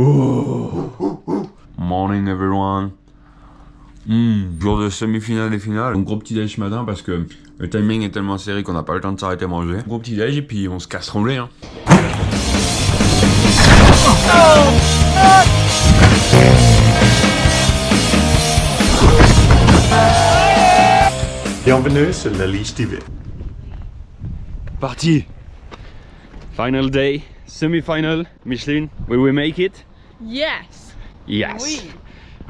Oh. Morning everyone. Jour de semi-finale et finale. Donc gros petit déj ce matin parce que le timing est tellement serré qu'on n'a pas le temps de s'arrêter à manger. Gros petit déj et puis on se casse trembler hein. Bienvenue sur la Liche TV. Parti. Final day, semi-final, Micheline, will we make it? Yes. Yes. Oui.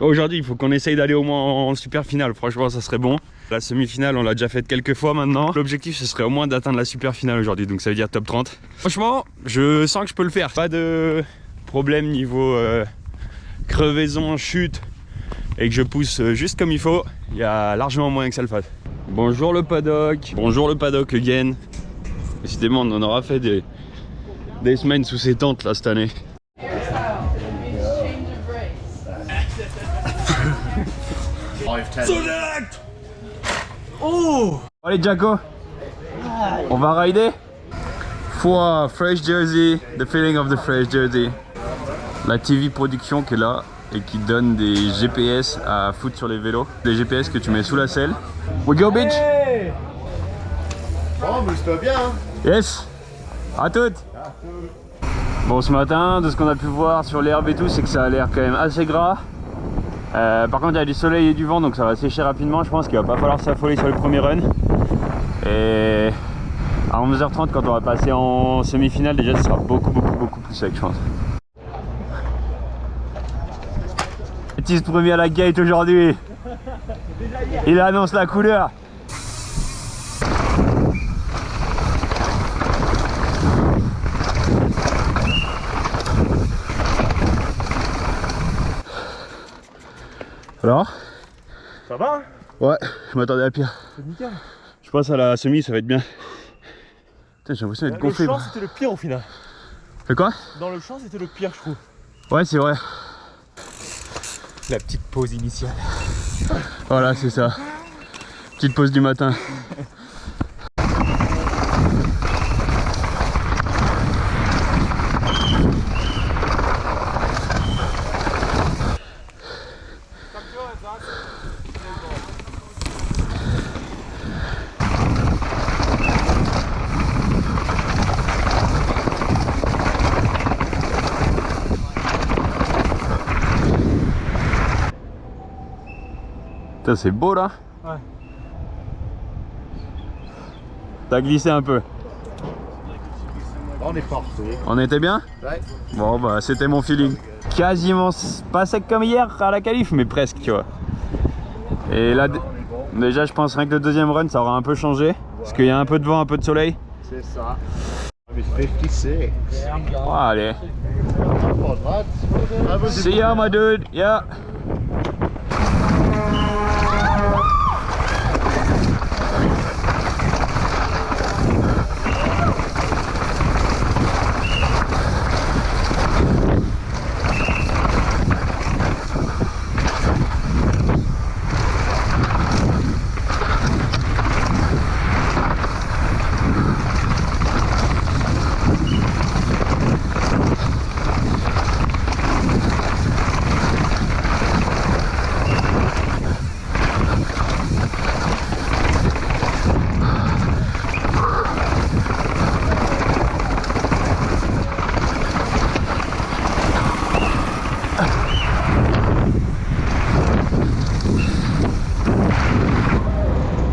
Aujourd'hui, il faut qu'on essaye d'aller au moins en super finale. Franchement, ça serait bon. La semi-finale, on l'a déjà faite quelques fois maintenant. L'objectif, ce serait au moins d'atteindre la super finale aujourd'hui. Donc ça veut dire top 30. Franchement, je sens que je peux le faire. Pas de problème niveau crevaison, chute. Et que je pousse juste comme il faut. Il y a largement moyen que ça le fasse. Bonjour le paddock. Bonjour le paddock again. Décidément, on en aura fait des semaines sous ces tentes là cette année. Select. Oh. Allez Jaco, on va rider. Foi, fresh jersey, the feeling of the fresh jersey. La TV production qui est là et qui donne des GPS à foutre sur les vélos. Des GPS que tu mets sous la selle. We go bitch. Hey. Bon, amuse-toi bien. Yes. À toutes. Bon, ce matin, de ce qu'on a pu voir sur l'herbe et tout, c'est que ça a l'air quand même assez gras. Par contre, il y a du soleil et du vent, donc ça va sécher rapidement. Je pense qu'il va pas falloir s'affoler sur le premier run. Et à 11h30, quand on va passer en semi-finale, déjà, ce sera beaucoup plus sec, je pense. Baptiste premier à la gate aujourd'hui. Il annonce la couleur. Alors? Ça va? Ouais, je m'attendais à pire. C'est nickel. Je pense à la semi, ça va être bien. Putain, j'ai l'impression d'être gonflé. Le champ, c'était le pire au final. C'est quoi? Dans le champ, c'était le pire, je trouve. Ouais, c'est vrai. La petite pause initiale. Voilà, c'est ça. Petite pause du matin. C'est beau là. Ouais. T'as glissé un peu. On est parfait. On était bien? Ouais. Bon bah c'était mon feeling. Quasiment pas sec comme hier à la qualif, mais presque tu vois. Et là déjà je pense rien que le deuxième run ça aura un peu changé. Parce qu'il y a un peu de vent, un peu de soleil. C'est ça. 56. Oh, allez. See ya my dude. Yeah.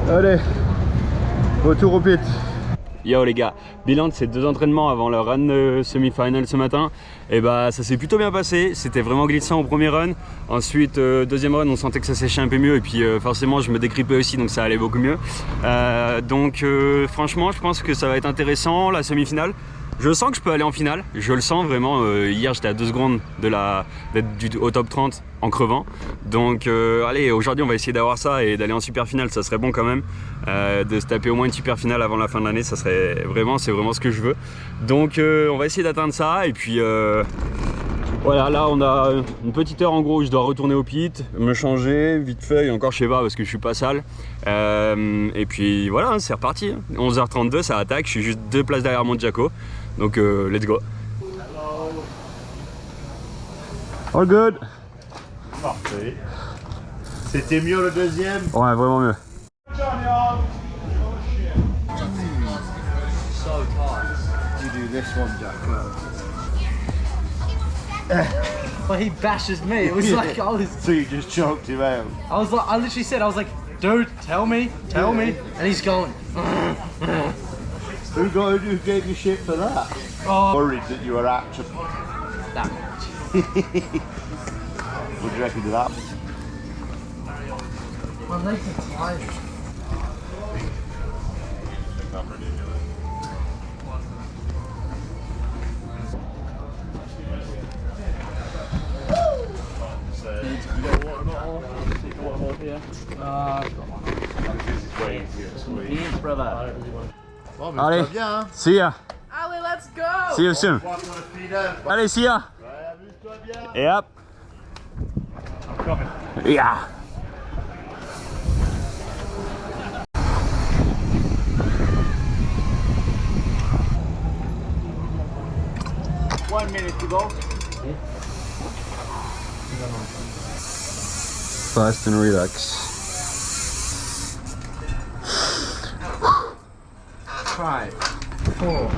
Allez, retour au pit. Yo les gars, bilan de ces deux entraînements avant le run semi-final ce matin. Et bah ça s'est plutôt bien passé, c'était vraiment glissant au premier run. Ensuite deuxième run on sentait que ça séchait un peu mieux et puis forcément je me décripais aussi donc ça allait beaucoup mieux. Franchement je pense que ça va être intéressant la semi-finale. Je sens que je peux aller en finale, je le sens vraiment. Hier j'étais à 2 secondes d'être au top 30 en crevant. Donc allez, aujourd'hui on va essayer d'avoir ça et d'aller en super finale, ça serait bon quand même. De se taper au moins une super finale avant la fin de l'année, ça serait vraiment, c'est vraiment ce que je veux. Donc on va essayer d'atteindre ça et puis voilà, là on a une petite heure en gros où je dois retourner au pit, me changer vite fait et encore je sais pas parce que je suis pas sale. Et puis voilà, hein, c'est reparti. 11h32, ça attaque, je suis juste 2 places derrière mon Jaco. Donc let's go. All good. Parfait. C'était mieux le deuxième. Ouais, vraiment mieux. So tight. You do this one, Jack. But he bashes me. It was like I was. So you just choked him out. I was like, I literally said, I was like, dude, tell me, and he's going. Who gave you shit for that? Oh, Worried that you were actually. that much. What do you reckon to that? My legs are tired. Bon, mais Allez. ça va bien, hein? See ya. Allez, let's go! See you soon. Toi, pour le final. Allez, see ya. Ouais, amuse-toi bien. Yep. Yeah. One minute to go. Fast and relax. 5, 4.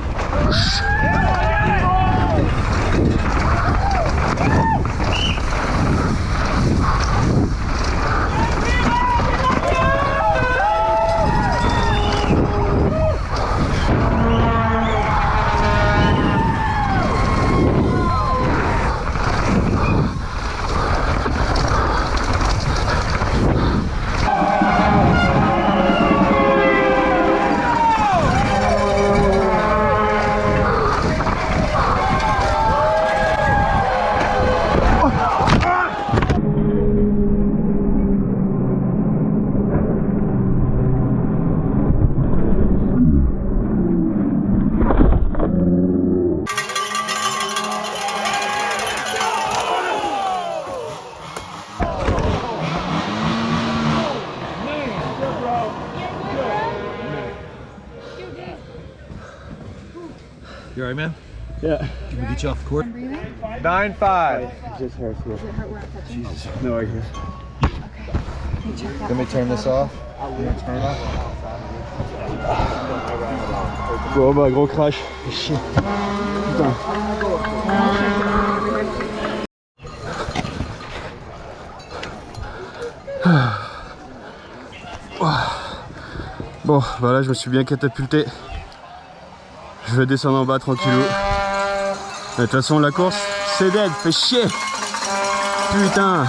You alright, man? Yeah. Can we get you off the court? 9-5. Just hurts here. Does it hurt where I'm touching? Jesus. No idea. Okay. Can you check that? Let me turn this off. You wanna turn it off? Bon bah gros crash. Fais chier. Putain. Bon bah là je me suis bien catapulté. Je vais descendre en bas tranquillou. De toute façon la course c'est dead, fais chier. Putain.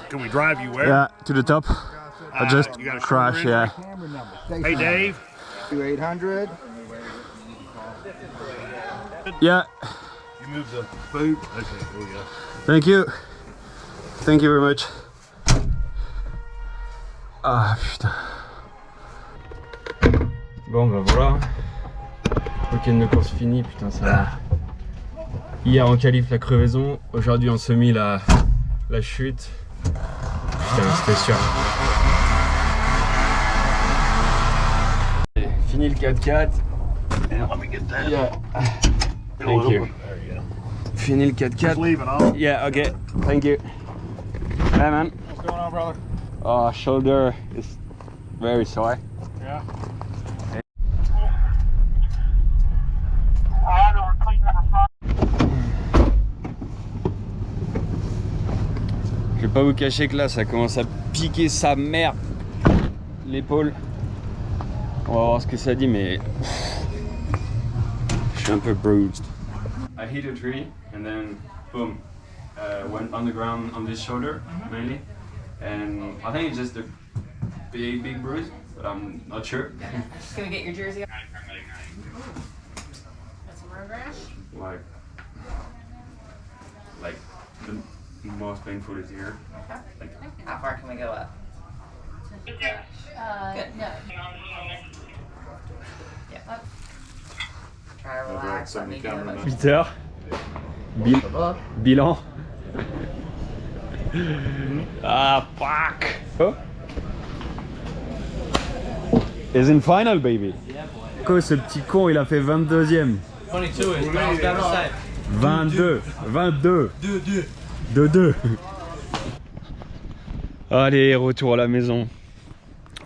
Can we drive you where? Yeah, to the top. I just you got a crashed, shoulder yeah. Hey, Dave. 800. Yeah, You moved the food? Okay, there we go. thank you. Thank you very much. Ah putain. Bon bah voilà. Week-end de course fini, putain ça va. Hier en qualif la crevaison, aujourd'hui en semi la chute. Putain c'était sûr. Fini le 4x4. And let me get that. Yeah. A Thank little you. bit. There you go. Fini le Just 4x4. leave it on. Yeah, okay. Thank you. Hey man. What's going on, brother? Oh, shoulder is very sore. Yeah. Je vais pas vous cacher que là ça commence à piquer sa mère l'épaule. On va voir ce que ça dit mais je suis un peu bruised. I hit a tree and then boom went on the ground on this shoulder mainly and I think it's just a big bruise but I'm not sure. Just gonna get your jersey up. Got some road rash? Like the most painful is here. Like How far can we go up? Good. No. Yeah. Up. Try to relax. Let me go. 8h, Bilan. Ah, fuck. Oh. Is in final, baby. Quoi, ce petit con, il a fait 22e. 22 is, but I was gonna say. 22. 22. 2. 2-2. Allez, retour à la maison.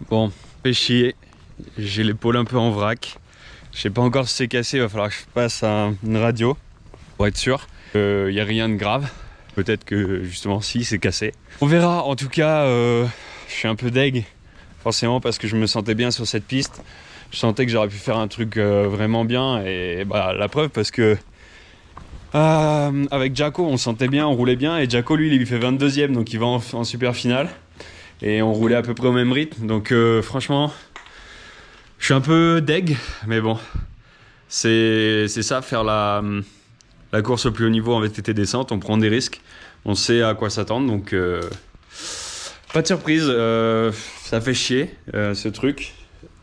Bon, fait chier. J'ai l'épaule un peu en vrac. Je sais pas encore si c'est cassé, il va falloir que je passe à une radio pour être sûr. Il n'y a rien de grave. Peut-être que justement si c'est cassé. On verra. En tout cas, je suis un peu deg. Forcément parce que je me sentais bien sur cette piste. Je sentais que j'aurais pu faire un truc vraiment bien. Et bah, la preuve parce que avec Jacko on sentait bien, on roulait bien. Et Jacko lui il fait 22e donc il va en super finale. Et on roulait à peu près au même rythme. Donc franchement... Je suis un peu deg, mais bon, c'est ça, faire la course au plus haut niveau en VTT descente, on prend des risques, on sait à quoi s'attendre, donc pas de surprise, ça fait chier ce truc,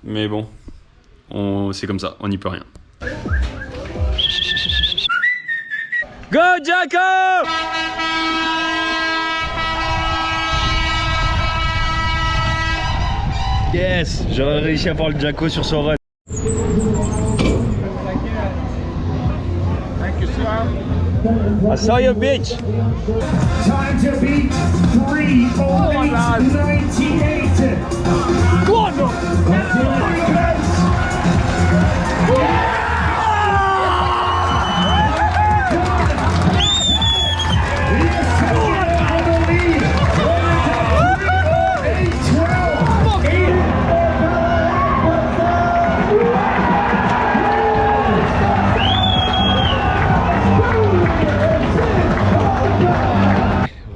mais bon, c'est comme ça, on n'y peut rien. Go Jacko! Yes, j'aurais réussi à voir le Jacko sur son run. I saw you, bitch. Time to beat 3:08.98. Go on,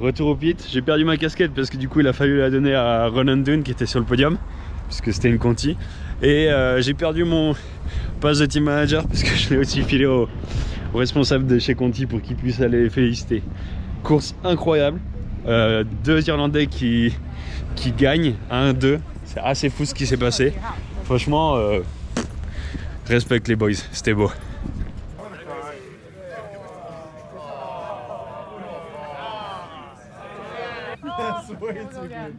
Retour au pit, j'ai perdu ma casquette parce que du coup il a fallu la donner à Ronan Dunn qui était sur le podium puisque c'était une Conti, et j'ai perdu mon pass de team manager parce que je l'ai aussi filé au responsable de chez Conti pour qu'il puisse aller les féliciter. Course incroyable, deux Irlandais qui gagnent 1-2, c'est assez fou ce qui s'est passé. Franchement, respecte les boys, c'était beau. That's way too good.